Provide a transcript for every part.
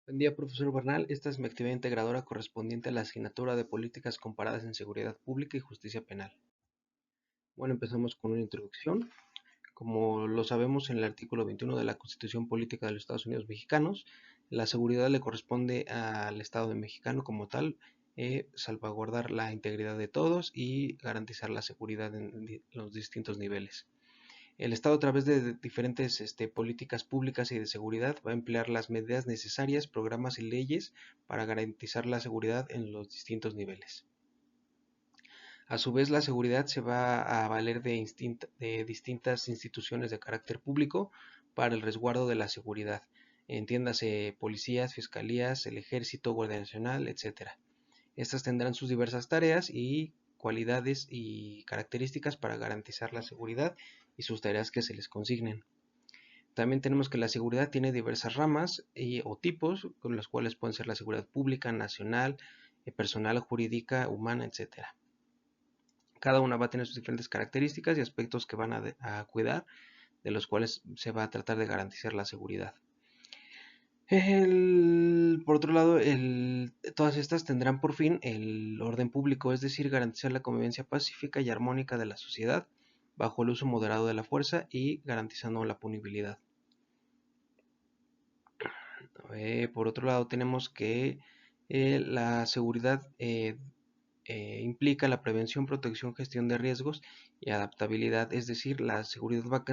Buen día, profesor Bernal. Esta es mi actividad integradora correspondiente a la asignatura de Políticas Comparadas en Seguridad Pública y Justicia Penal. Bueno, empezamos con una introducción. Como lo sabemos en el artículo 21 de la Constitución Política de los Estados Unidos Mexicanos, la seguridad le corresponde al Estado mexicano como tal, salvaguardar la integridad de todos y garantizar la seguridad en los distintos niveles. El Estado, a través de diferentes políticas públicas y de seguridad, va a emplear las medidas necesarias, programas y leyes para garantizar la seguridad en los distintos niveles. A su vez, la seguridad se va a valer de distintas instituciones de carácter público para el resguardo de la seguridad. Entiéndase policías, fiscalías, el ejército, Guardia Nacional, etcétera. Estas tendrán sus diversas tareas y cualidades y características para garantizar la seguridad y sus tareas que se les consignen. También tenemos que la seguridad tiene diversas ramas o tipos, con los cuales pueden ser la seguridad pública, nacional, personal, jurídica, humana, etc. Cada una va a tener sus diferentes características y aspectos que van a cuidar, de los cuales se va a tratar de garantizar la seguridad. Por otro lado, todas estas tendrán por fin el orden público, es decir, garantizar la convivencia pacífica y armónica de la sociedad bajo el uso moderado de la fuerza y garantizando la punibilidad. Por otro lado, tenemos que la seguridad implica la prevención, protección, gestión de riesgos y adaptabilidad, es decir, la seguridad va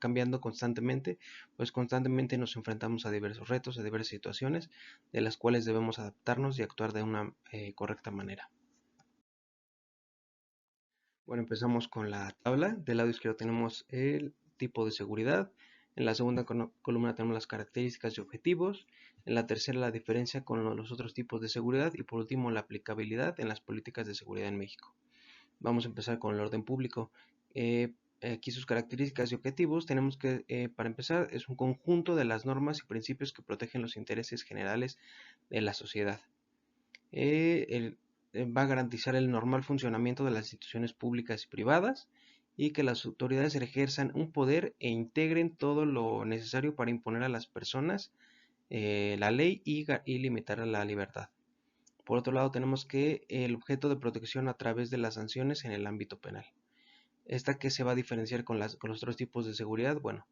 cambiando constantemente, pues constantemente nos enfrentamos a diversos retos, a diversas situaciones, de las cuales debemos adaptarnos y actuar de una correcta manera. Bueno, empezamos con la tabla. Del lado izquierdo tenemos el tipo de seguridad. En la segunda columna tenemos las características y objetivos. En la tercera la diferencia con los otros tipos de seguridad. Y por último la aplicabilidad en las políticas de seguridad en México. Vamos a empezar con el orden público. Aquí sus características y objetivos. Tenemos que, para empezar, es un conjunto de las normas y principios que protegen los intereses generales de la sociedad. Va a garantizar el normal funcionamiento de las instituciones públicas y privadas y que las autoridades ejerzan un poder e integren todo lo necesario para imponer a las personas la ley y limitar la libertad. Por otro lado, tenemos que el objeto de protección a través de las sanciones en el ámbito penal. ¿Esta que se va a diferenciar con los otros tipos de seguridad? Bueno,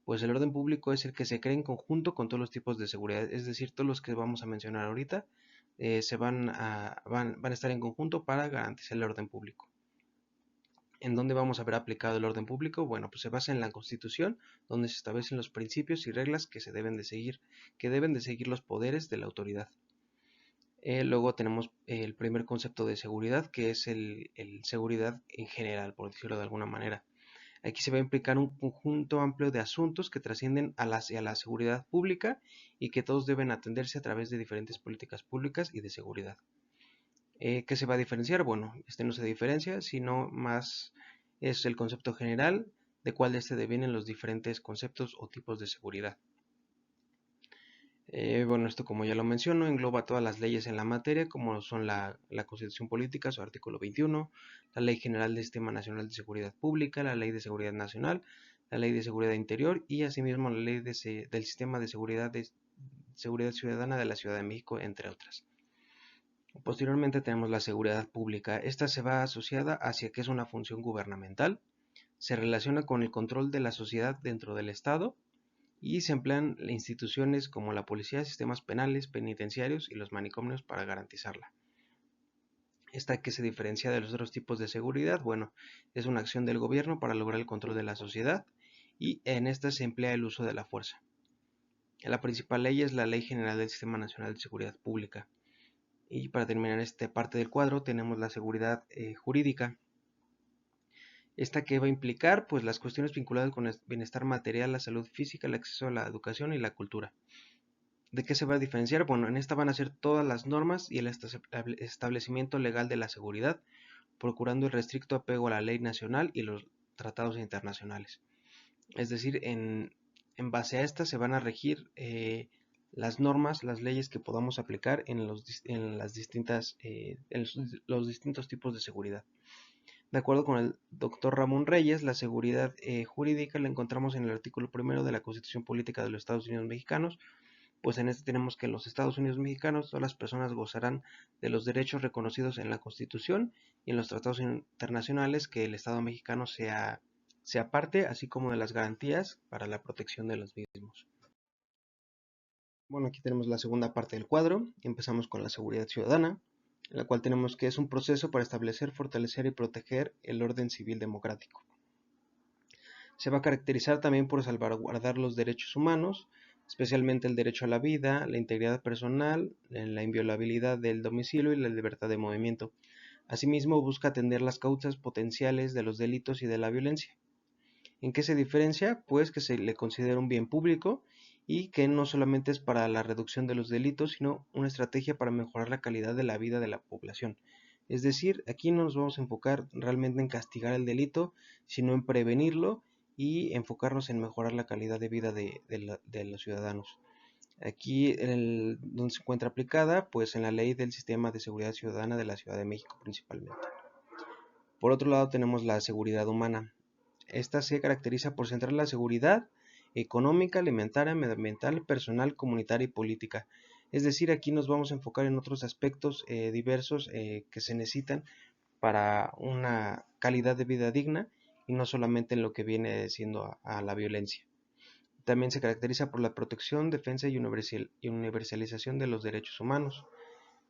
pues el orden público es el que se crea en conjunto con todos los tipos de seguridad, es decir, todos los que vamos a mencionar ahorita van a estar en conjunto para garantizar el orden público. ¿En dónde vamos a ver aplicado el orden público? Bueno, pues se basa en la Constitución, donde se establecen los principios y reglas que deben de seguir los poderes de la autoridad. Luego tenemos el primer concepto de seguridad, que es el seguridad en general, por decirlo de alguna manera. Aquí se va a implicar un conjunto amplio de asuntos que trascienden hacia la seguridad pública y que todos deben atenderse a través de diferentes políticas públicas y de seguridad. ¿Qué se va a diferenciar? Bueno, este no se diferencia, sino más es el concepto general de cuál de este devienen los diferentes conceptos o tipos de seguridad. Bueno, esto como ya lo menciono, engloba todas las leyes en la materia, como son la Constitución Política, su artículo 21, la Ley General del Sistema Nacional de Seguridad Pública, la Ley de Seguridad Nacional, la Ley de Seguridad Interior y asimismo la Ley del Sistema de Seguridad Ciudadana de la Ciudad de México, entre otras. Posteriormente tenemos la seguridad pública. Esta se va asociada hacia que es una función gubernamental, se relaciona con el control de la sociedad dentro del Estado, y se emplean instituciones como la policía, sistemas penales, penitenciarios y los manicomios para garantizarla. Esta que se diferencia de los otros tipos de seguridad, bueno, es una acción del gobierno para lograr el control de la sociedad y en esta se emplea el uso de la fuerza. La principal ley es la Ley General del Sistema Nacional de Seguridad Pública. Y para terminar esta parte del cuadro tenemos la seguridad jurídica. Esta que va a implicar pues las cuestiones vinculadas con el bienestar material, la salud física, el acceso a la educación y la cultura. ¿De qué se va a diferenciar? Bueno, en esta van a ser todas las normas y el establecimiento legal de la seguridad, procurando el restricto apego a la ley nacional y los tratados internacionales. Es decir, en base a esta se van a regir las normas, las leyes que podamos aplicar en los distintos tipos de seguridad. De acuerdo con el doctor Ramón Reyes, la seguridad jurídica la encontramos en el artículo 1 de la Constitución Política de los Estados Unidos Mexicanos, pues en este tenemos que en los Estados Unidos mexicanos todas las personas gozarán de los derechos reconocidos en la Constitución y en los tratados internacionales que el Estado mexicano sea parte, así como de las garantías para la protección de los mismos. Bueno, aquí tenemos la segunda parte del cuadro. Empezamos con la seguridad ciudadana, en la cual tenemos que es un proceso para establecer, fortalecer y proteger el orden civil democrático. Se va a caracterizar también por salvaguardar los derechos humanos, especialmente el derecho a la vida, la integridad personal, la inviolabilidad del domicilio y la libertad de movimiento. Asimismo, busca atender las causas potenciales de los delitos y de la violencia. ¿En qué se diferencia? Pues que se le considera un bien público y que no solamente es para la reducción de los delitos, sino una estrategia para mejorar la calidad de la vida de la población. Es decir, aquí no nos vamos a enfocar realmente en castigar el delito, sino en prevenirlo y enfocarnos en mejorar la calidad de vida de los ciudadanos. Aquí donde se encuentra aplicada, pues en la ley del Sistema de Seguridad Ciudadana de la Ciudad de México principalmente. Por otro lado tenemos la seguridad humana. Esta se caracteriza por centrar la seguridad económica, alimentaria, medioambiental, personal, comunitaria y política. Es decir, aquí nos vamos a enfocar en otros aspectos diversos que se necesitan para una calidad de vida digna y no solamente en lo que viene siendo a la violencia. También se caracteriza por la protección, defensa y universalización de los derechos humanos.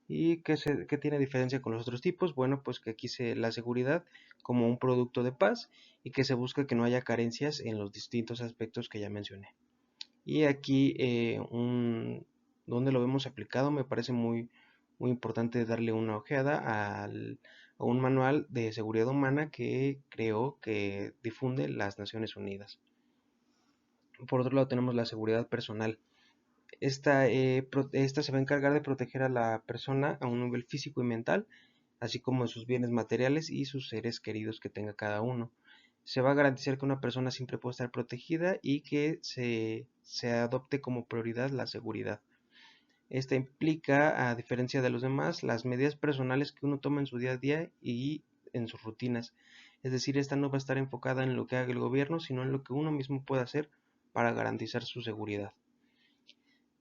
¿Y qué tiene diferencia con los otros tipos? Bueno, pues que aquí la seguridad como un producto de paz y que se busca que no haya carencias en los distintos aspectos que ya mencioné. Y aquí donde lo vemos aplicado me parece muy importante darle una ojeada a un manual de seguridad humana que difunde las Naciones Unidas. Por otro lado tenemos la seguridad personal. Esta se va a encargar de proteger a la persona a un nivel físico y mental, así como sus bienes materiales y sus seres queridos que tenga cada uno. Se va a garantizar que una persona siempre pueda estar protegida y que se adopte como prioridad la seguridad. Esta implica, a diferencia de los demás, las medidas personales que uno toma en su día a día y en sus rutinas. Es decir, esta no va a estar enfocada en lo que haga el gobierno, sino en lo que uno mismo puede hacer para garantizar su seguridad.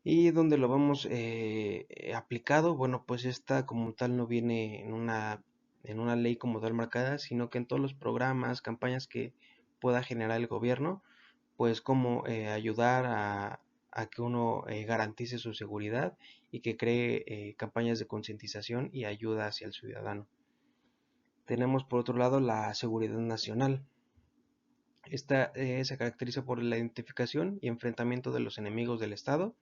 Y donde lo vamos aplicado, bueno, pues esta como tal no viene en una ley como tal marcada, sino que en todos los programas, campañas que pueda generar el gobierno, pues como ayudar a que uno garantice su seguridad y que cree campañas de concientización y ayuda hacia el ciudadano. Tenemos por otro lado la seguridad nacional. Esta se caracteriza por la identificación y enfrentamiento de los enemigos del Estado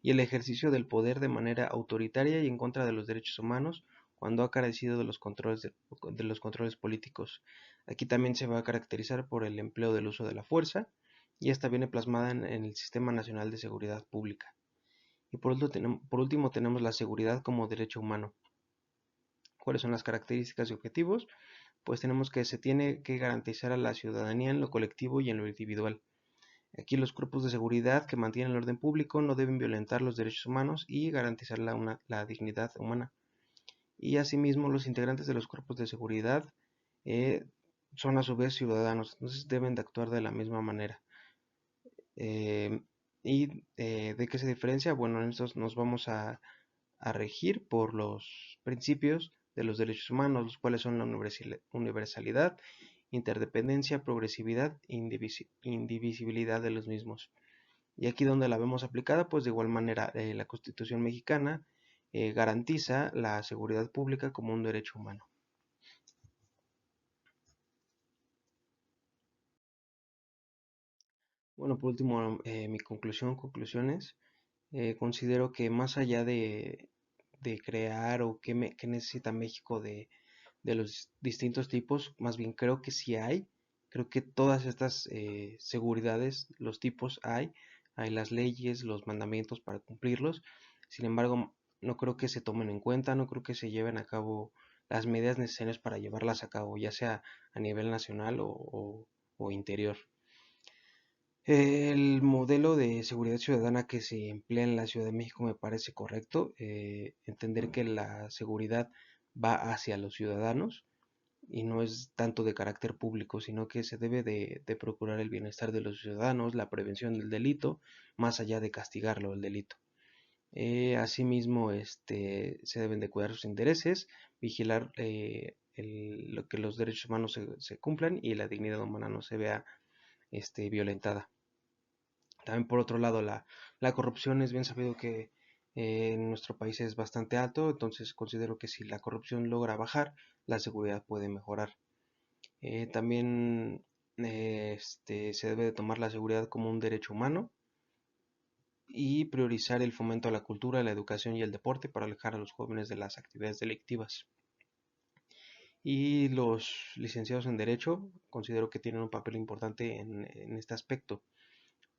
y el ejercicio del poder de manera autoritaria y en contra de los derechos humanos cuando ha carecido de los controles políticos. Aquí también se va a caracterizar por el empleo del uso de la fuerza y esta viene plasmada en el Sistema Nacional de Seguridad Pública. Y por último tenemos la seguridad como derecho humano. ¿Cuáles son las características y objetivos? Pues tenemos que se tiene que garantizar a la ciudadanía en lo colectivo y en lo individual. Aquí los cuerpos de seguridad que mantienen el orden público no deben violentar los derechos humanos y garantizar la dignidad humana. Y asimismo los integrantes de los cuerpos de seguridad eh, son a su vez ciudadanos, entonces deben de actuar de la misma manera. Eh, ¿De qué se diferencia? Bueno, en estos nos vamos a regir por los principios de los derechos humanos, los cuales son la universalidad, interdependencia, progresividad e indivisibilidad de los mismos. Y aquí donde la vemos aplicada, pues de igual manera la Constitución mexicana garantiza la seguridad pública como un derecho humano. Bueno, por último, mi conclusiones, considero que más allá de crear o qué necesita México de los distintos tipos, más bien creo que sí creo que todas estas seguridades, los tipos hay las leyes, los mandamientos para cumplirlos, sin embargo, no creo que se tomen en cuenta, no creo que se lleven a cabo las medidas necesarias para llevarlas a cabo, ya sea a nivel nacional o interior. El modelo de seguridad ciudadana que se emplea en la Ciudad de México me parece correcto. Entender que la seguridad va hacia los ciudadanos y no es tanto de carácter público, sino que se debe de procurar el bienestar de los ciudadanos, la prevención del delito, más allá de castigarlo el delito. Asimismo, se deben de cuidar sus intereses, vigilar lo que los derechos humanos se cumplan y la dignidad humana no se vea violentada. También por otro lado, la corrupción es bien sabido que en nuestro país es bastante alto, entonces considero que si la corrupción logra bajar, la seguridad puede mejorar. También se debe de tomar la seguridad como un derecho humano y priorizar el fomento a la cultura, la educación y el deporte para alejar a los jóvenes de las actividades delictivas. Y los licenciados en Derecho considero que tienen un papel importante en este aspecto,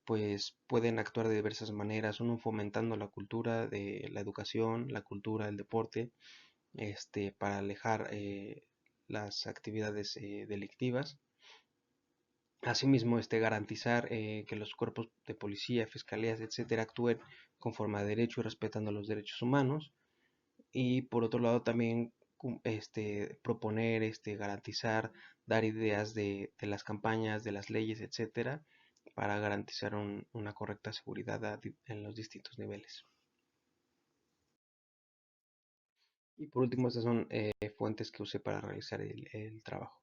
pues pueden actuar de diversas maneras, uno fomentando la cultura de la educación, la cultura, el deporte, para alejar las actividades delictivas. Asimismo, garantizar que los cuerpos de policía, fiscalías, etcétera, actúen conforme a derecho y respetando los derechos humanos. Y por otro lado, también proponer, garantizar, dar ideas de las campañas, de las leyes, etcétera, para garantizar una correcta seguridad en los distintos niveles. Y por último, estas son fuentes que usé para realizar el trabajo.